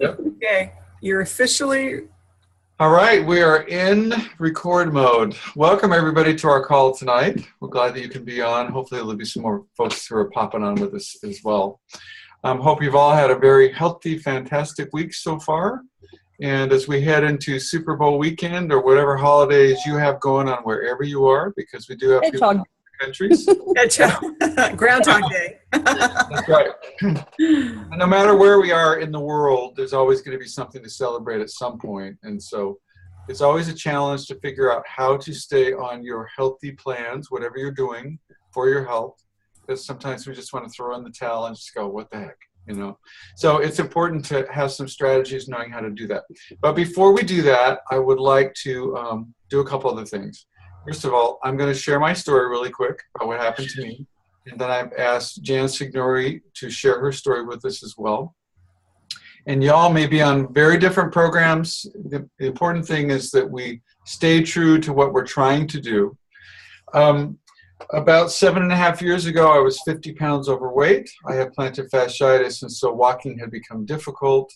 Yep. Okay, you're officially. All right, we are in record mode. Welcome everybody to our call tonight. We're glad that you can be on. Hopefully there'll be some more folks who are popping on with us as well. Hope you've all had a very healthy, fantastic week so far. And as we head into Super Bowl weekend or whatever holidays you have going on wherever you are, because we do have people in other countries. Groundhog Day. That's right. And no matter where we are in the world, there's always going to be something to celebrate at some point. And so it's always a challenge to figure out how to stay on your healthy plans, whatever you're doing for your health. Because sometimes we just want to throw in the towel and just go, what the heck, you know? So it's important to have some strategies knowing how to do that. But before we do that, I would like to do a couple other things. First of all, I'm going to share my story really quick about what happened to me. And then I've asked Jan Signori to share her story with us as well. And y'all may be on very different programs. The important thing is that we stay true to what we're trying to do. About 7.5 years ago, I was 50 pounds overweight. I had plantar fasciitis, and so walking had become difficult.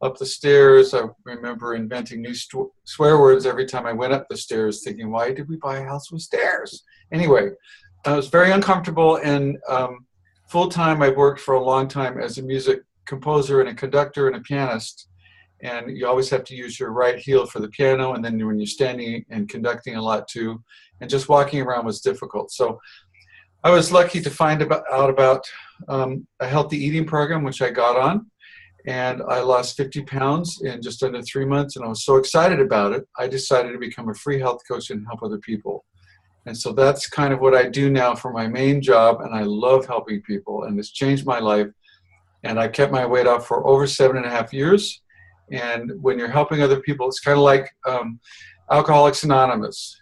Up the stairs, I remember inventing new swear words every time I went up the stairs, thinking, why did we buy a house with stairs? Anyway, I was very uncomfortable, and full-time I've worked for a long time as a music composer and a conductor and a pianist. And you always have to use your right heel for the piano, and then when you're standing and conducting a lot too, and just walking around was difficult. So I was lucky to find out about a healthy eating program, which I got on, and I lost 50 pounds in just under 3 months, and I was so excited about it, I decided to become a free health coach and help other people. And so that's kind of what I do now for my main job, and I love helping people, and it's changed my life. And I kept my weight off for over 7.5 years. And when you're helping other people, it's kind of like Alcoholics Anonymous.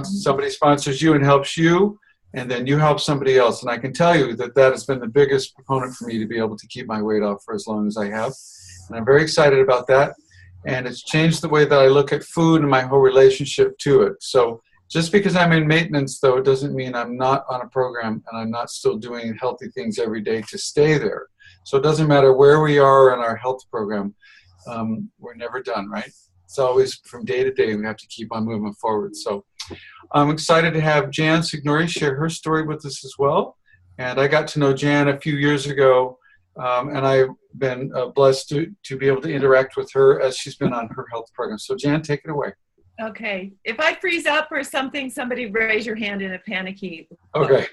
Somebody sponsors you and helps you, and then you help somebody else. And I can tell you that that has been the biggest proponent for me to be able to keep my weight off for as long as I have. And I'm very excited about that. And it's changed the way that I look at food and my whole relationship to it. So just because I'm in maintenance, though, it doesn't mean I'm not on a program and I'm not still doing healthy things every day to stay there. So it doesn't matter where we are in our health program. We're never done, right? It's always from day to day, we have to keep on moving forward. So I'm excited to have Jan Signori share her story with us as well. And I got to know Jan a few years ago, and I've been blessed to be able to interact with her as she's been on her health program. So Jan, take it away. Okay. If I freeze up or something, somebody raise your hand in a panicky. Okay.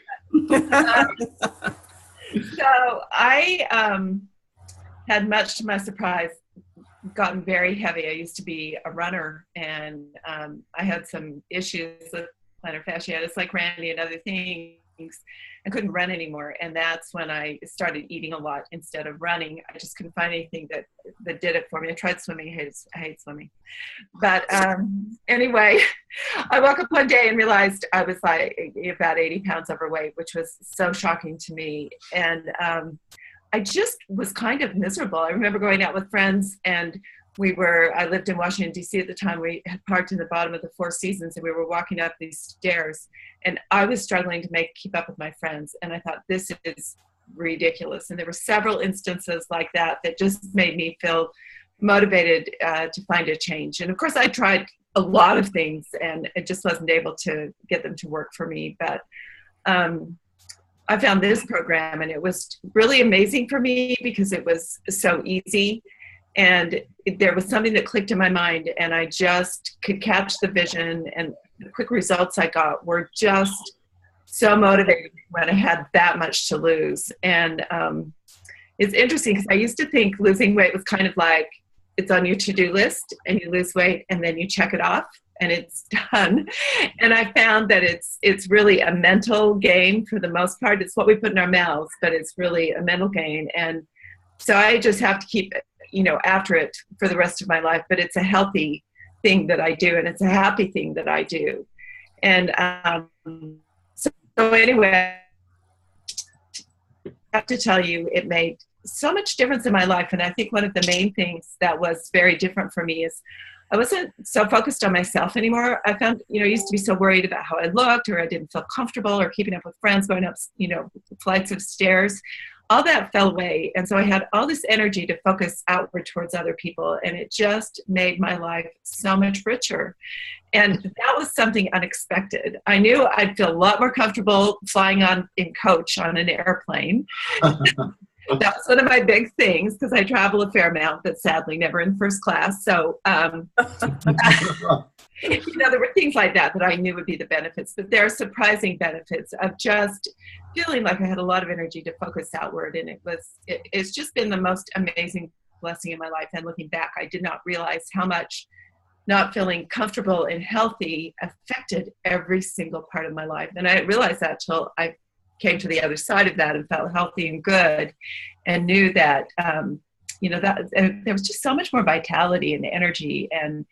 So I had, much to my surprise, gotten very heavy. I used to be a runner, and I had some issues with plantar fasciitis like Randy and other things. I couldn't run anymore, and that's when I started eating a lot instead of running. I just couldn't find anything that did it for me. I tried swimming. I hate swimming. But anyway, I woke up one day and realized I was like about 80 pounds overweight, which was so shocking to me. And I just was kind of miserable. I remember going out with friends, and I lived in Washington, D.C. at the time. We had parked in the bottom of the Four Seasons, and we were walking up these stairs, and I was struggling to keep up with my friends. And I thought, this is ridiculous. And there were several instances like that just made me feel motivated to find a change. And of course, I tried a lot of things, and it just wasn't able to get them to work for me. But I found this program, and it was really amazing for me because it was so easy. And there was something that clicked in my mind, and I just could catch the vision, and the quick results I got were just so motivating when I had that much to lose. And it's interesting because I used to think losing weight was kind of like it's on your to-do list, and you lose weight and then you check it off and it's done. And I found that it's really a mental game for the most part. It's what we put in our mouths, but it's really a mental game. And so I just have to keep after it for the rest of my life, but it's a healthy thing that I do, and it's a happy thing that I do. And so anyway, I have to tell you, it made so much difference in my life. And I think one of the main things that was very different for me is I wasn't so focused on myself anymore. I found, I used to be so worried about how I looked, or I didn't feel comfortable, or keeping up with friends going up, flights of stairs. all that fell away. And so I had all this energy to focus outward towards other people. And it just made my life so much richer. And that was something unexpected. I knew I'd feel a lot more comfortable flying in coach on an airplane. That was one of my big things because I travel a fair amount, but sadly never in first class. So, there were things like that I knew would be the benefits, but there are surprising benefits of just feeling like I had a lot of energy to focus outward. And it's just been the most amazing blessing in my life. And looking back, I did not realize how much not feeling comfortable and healthy affected every single part of my life. And I didn't realize that till I came to the other side of that and felt healthy and good and knew that, that there was just so much more vitality and energy. And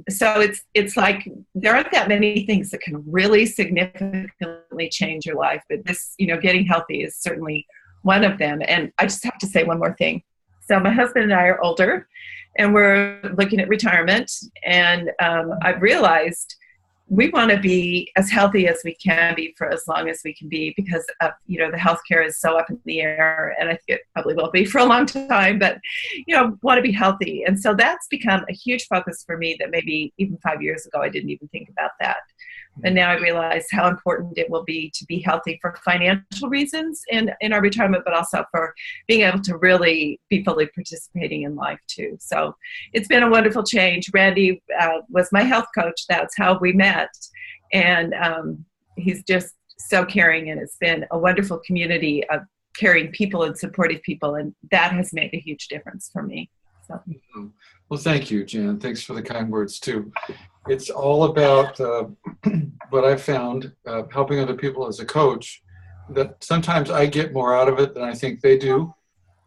so it's like there aren't that many things that can really significantly change your life, but this, getting healthy is certainly one of them. And I just have to say one more thing. So my husband and I are older and we're looking at retirement, and I've realized we want to be as healthy as we can be for as long as we can be, because the healthcare is so up in the air, and I think it probably will be for a long time, but want to be healthy. And so that's become a huge focus for me that maybe even 5 years ago I didn't even think about that. And now I realize how important it will be to be healthy for financial reasons in our retirement, but also for being able to really be fully participating in life too. So it's been a wonderful change. Randy was my health coach. That's how we met. And he's just so caring, and it's been a wonderful community of caring people and supportive people. And that has made a huge difference for me. So. Well, thank you, Jan. Thanks for the kind words too. It's all about what I've found, helping other people as a coach, that sometimes I get more out of it than I think they do,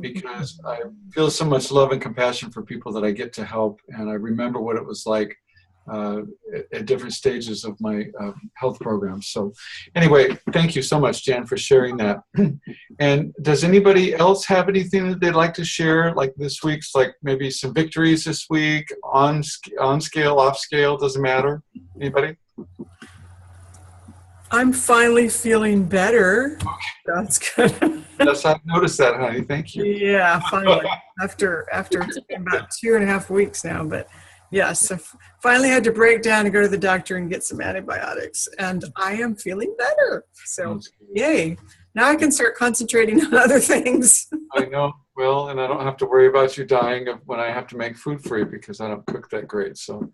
because I feel so much love and compassion for people that I get to help. And I remember what it was like at different stages of my health program. So anyway, thank you so much, Jan, for sharing that. And does anybody else have anything that they'd like to share, like this week's, like maybe some victories this week, on scale, off scale, doesn't matter? Anybody? I'm finally feeling better. That's good. Yes, I've noticed that, honey. Thank you. Yeah, finally. After it's been about 2.5 weeks now, but yes, I finally had to break down and go to the doctor and get some antibiotics, and I am feeling better. So, yay. Now I can start concentrating on other things. I know. Well, and I don't have to worry about you dying when I have to make food for you, because I don't cook that great. So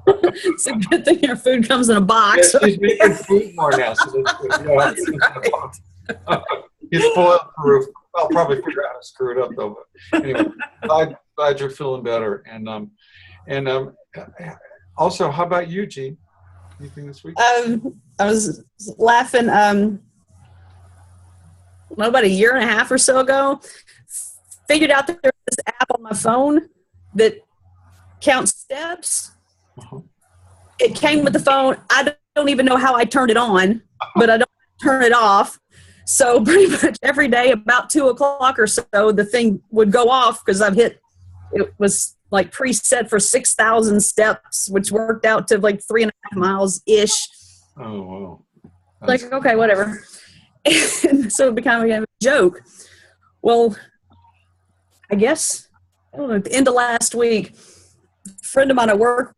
it's a good thing your food comes in a box. Yeah, she's making food more now. So that's good. Yeah, he's spoiled proof. I'll probably figure out how to screw it up though. But anyway, glad you're feeling better. And also, how about you, Jean? Anything this week? I was laughing. About a year and a half or so ago, figured out that there's this app on my phone that counts steps. Uh-huh. It came with the phone. I don't even know how I turned it on, but I don't turn it off. So pretty much every day about 2 o'clock or so, the thing would go off because it was like preset for 6,000 steps, which worked out to like 3.5 miles-ish. Oh, wow. Like, okay, whatever. And so it became a joke. Well, I guess, I don't know, at the end of last week, a friend of mine at work,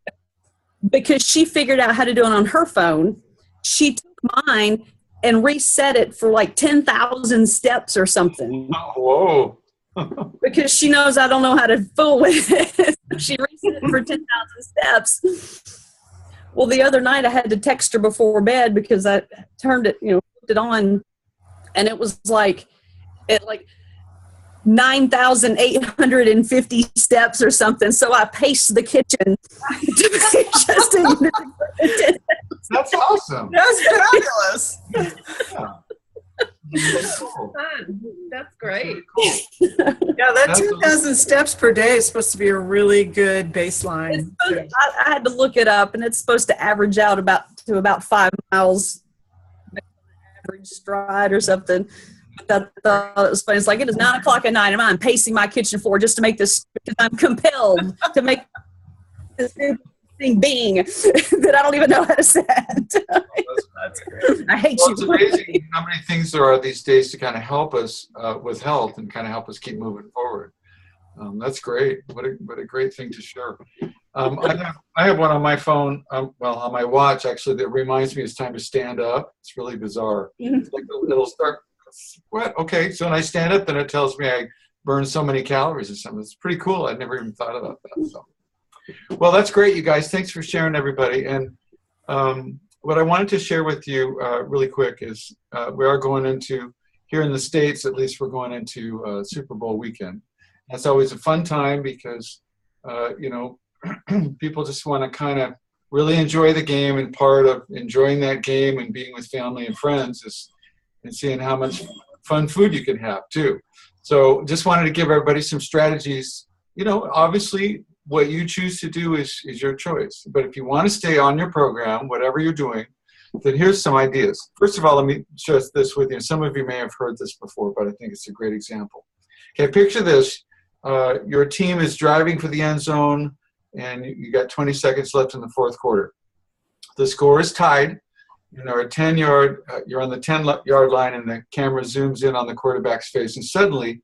because she figured out how to do it on her phone, she took mine and reset it for like 10,000 steps or something. Oh, whoa. Because she knows I don't know how to fool with it. She reset it for 10,000 steps. Well, the other night I had to text her before bed because I turned it, put it on, and it was like 9,850 steps or something. So I paced the kitchen just to That's awesome. That's fabulous. Yeah. Fun. That's great. Yeah, that 2,000 steps per day is supposed to be a really good baseline. I had to look it up, and it's supposed to average out about 5 miles average stride or something. But I thought it was funny. It's like, it is 9 o'clock at night, and I'm pacing my kitchen floor just to make this, because I'm compelled to make this. thing Bing that I don't even know how to set. That's great. I hate Well, you. it's amazing how many things there are these days to kind of help us with health and kind of help us keep moving forward. That's great. What a great thing to share. I have one on my phone, well, on my watch actually, that reminds me it's time to stand up. It's really bizarre. It's like it'll start, what? Okay, so when I stand up, then it tells me I burned so many calories or something. It's pretty cool. I'd never even thought about that. So, well, that's great, you guys. Thanks for sharing, everybody. And what I wanted to share with you really quick is we are going into, here in the States, at least, we're going into Super Bowl weekend. That's always a fun time because, you know, people just want to kind of really enjoy the game, and part of enjoying that game and being with family and friends is and seeing how much fun food you can have too. So just wanted to give everybody some strategies. You know, obviously what you choose to do is your choice. But if you want to stay on your program, whatever you're doing, then here's some ideas. First of all, let me share this with you. Some of you may have heard this before, but I think it's a great example. Okay, picture this. Your team is driving for the end zone, and you got 20 seconds left in the fourth quarter. The score is tied. You know, at 10-yard, you're on the 10-yard line, and the camera zooms in on the quarterback's face, and suddenly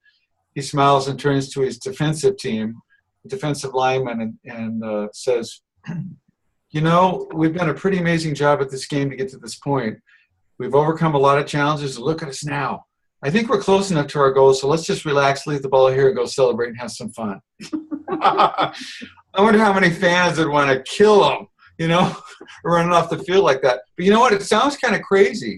he smiles and turns to his defensive team, defensive lineman, and says, you know, we've done a pretty amazing job at this game to get to this point. We've overcome a lot of challenges. Look at us now. I think we're close enough to our goal, so let's just relax, leave the ball here, and go celebrate and have some fun. I wonder how many fans would want to kill him, you know, running off the field like that. But you know what? It sounds kind of crazy.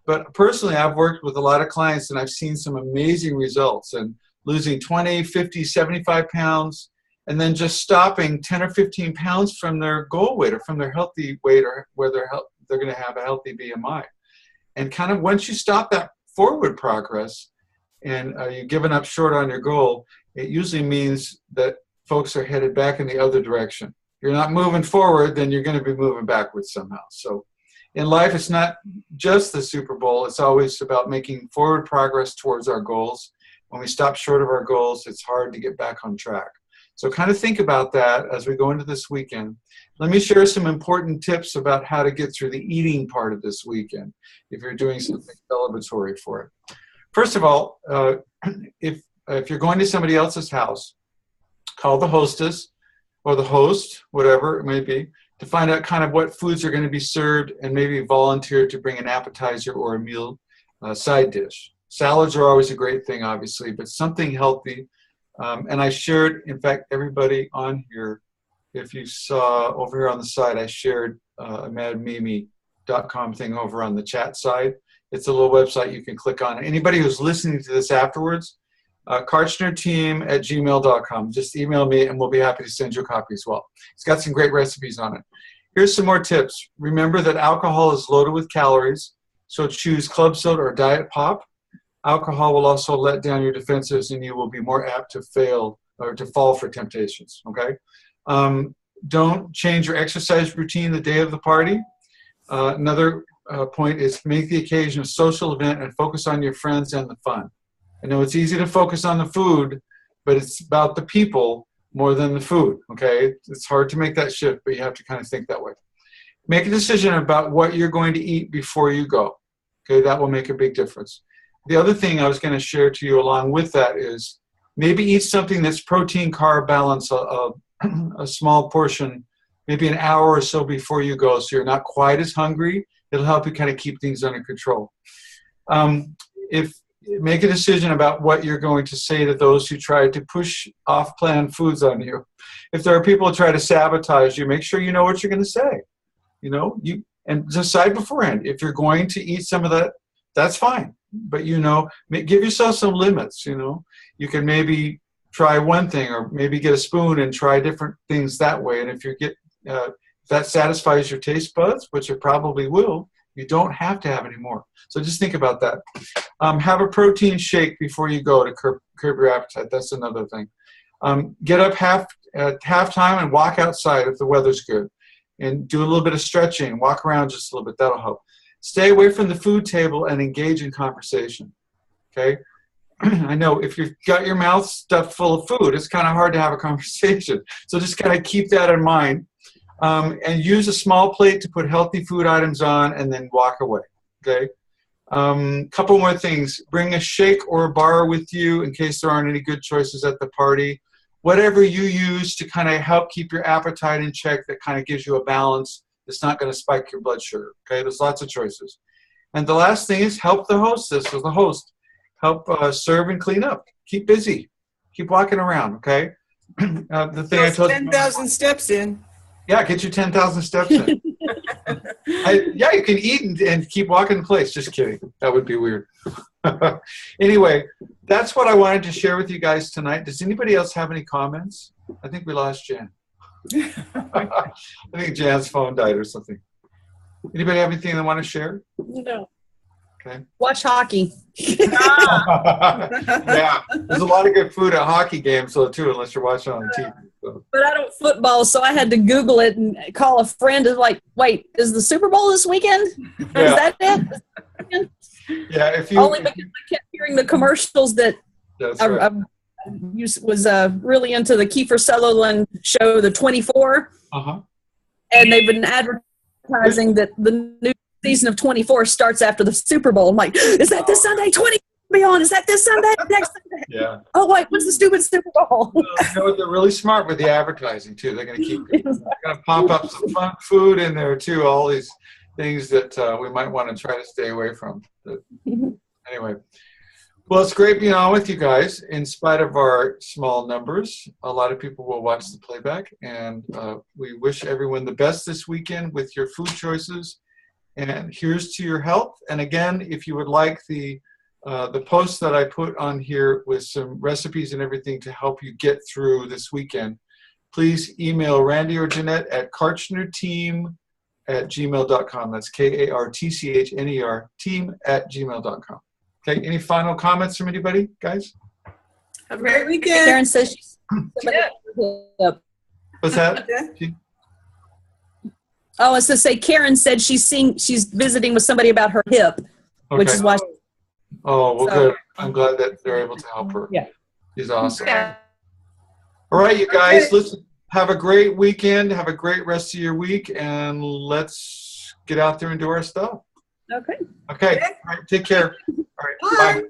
But personally, I've worked with a lot of clients, and I've seen some amazing results. And losing 20, 50, 75 pounds, and then just stopping 10 or 15 pounds from their goal weight or from their healthy weight, or where they're going to have a healthy BMI. And kind of once you stop that forward progress and you've given up short on your goal, it usually means that folks are headed back in the other direction. You're not moving forward, then you're going to be moving backwards somehow. So in life, it's not just the Super Bowl. It's always about making forward progress towards our goals. When we stop short of our goals, it's hard to get back on track. So kind of think about that as we go into this weekend. Let me share some important tips about how to get through the eating part of this weekend if you're doing something celebratory for it. First of all, if you're going to somebody else's house, call the hostess or the host, whatever it may be, to find out kind of what foods are going to be served, and maybe volunteer to bring an appetizer or a meal side dish. Salads are always a great thing, obviously, but something healthy. And I shared, in fact, everybody on here, if you saw over here on the side, I shared a madmimi.com thing over on the chat side. It's a little website you can click on. Anybody who's listening to this afterwards, karchnerteam@gmail.com. Just email me, and we'll be happy to send you a copy as well. It's got some great recipes on it. Here's some more tips. Remember that alcohol is loaded with calories, so choose club soda or diet pop. Alcohol will also let down your defenses, and you will be more apt to fail or to fall for temptations, okay? Don't change your exercise routine the day of the party. Another point is make the occasion a social event and focus on your friends and the fun. I know it's easy to focus on the food, but it's about the people more than the food, okay? It's hard to make that shift, but you have to kind of think that way. Make a decision about what you're going to eat before you go, okay? That will make a big difference. The other thing I was going to share to you along with that is maybe eat something that's protein carb balance, a small portion, maybe an hour or so before you go, so you're not quite as hungry. It'll help you kind of keep things under control. Make a decision about what you're going to say to those who try to push off-plan foods on you. If there are people who try to sabotage you, make sure you know what you're going to say. You know, and decide beforehand. If you're going to eat some of that, that's fine. But, you know, give yourself some limits, you know. You can maybe try one thing, or maybe get a spoon and try different things that way. And if if that satisfies your taste buds, which it probably will, you don't have to have any more. So just think about that. Have a protein shake before you go to curb your appetite. That's another thing. Get up at halftime and walk outside if the weather's good. And do a little bit of stretching. Walk around just a little bit. That'll help. Stay away from the food table and engage in conversation, okay? I know if you've got your mouth stuffed full of food, it's kind of hard to have a conversation. So just kind of keep that in mind. And use a small plate to put healthy food items on and then walk away, okay? Couple more things. Bring a shake or a bar with you in case there aren't any good choices at the party. Whatever you use to kind of help keep your appetite in check that kind of gives you a balance. It's not going to spike your blood sugar, okay? There's lots of choices. And the last thing is help the hostess or the host. Help serve and clean up. Keep busy. Keep walking around, okay? The thing I told you. 10,000 steps in. Yeah, get your 10,000 steps in. Yeah, you can eat and keep walking in place. Just kidding. That would be weird. Anyway, that's what I wanted to share with you guys tonight. Does anybody else have any comments? I think we lost Jan. I think Jan's phone died or something. Anybody have anything they want to share? No. Okay. Watch hockey. Yeah, there's a lot of good food at hockey games, though, too, unless you're watching on TV. So. But I don't football, so I had to Google it and call a friend and like, wait, is the Super Bowl this weekend? Yeah. Is that it? Yeah, if you Only because I kept hearing the commercials that that's I right. was really into the Kiefer Sutherland show, The 24, Uh-huh. and they've been advertising that the new season of 24 starts after the Super Bowl. I'm like, is that this Sunday? 20 be on. Is that this Sunday? Next Sunday? Yeah. Oh wait, what's the stupid Super Bowl? You know what, they're really smart with the advertising too. They're going to keep they're going to pop up some fun food in there too. All these things that we might want to try to stay away from. But anyway, well, it's great being on with you guys. In spite of our small numbers, a lot of people will watch the playback, and we wish everyone the best this weekend with your food choices. And here's to your health. And again, if you would like the post that I put on here with some recipes and everything to help you get through this weekend, please email Randy or Jeanette at kartchnerteam@gmail.com. That's KARTCHNER team@gmail.com. Okay, any final comments from anybody, guys? Have a great weekend. Karen says she's What's that? Oh, I was to say Karen said she's visiting with somebody about her hip, which Okay. is why. Oh, well, So- good. I'm glad that they're able to help her. Yeah. She's awesome. Yeah. All right, you guys, listen, have a great weekend. Have a great rest of your week, and let's get out there and do our stuff. Okay. Okay. All right, take care. All right. Bye.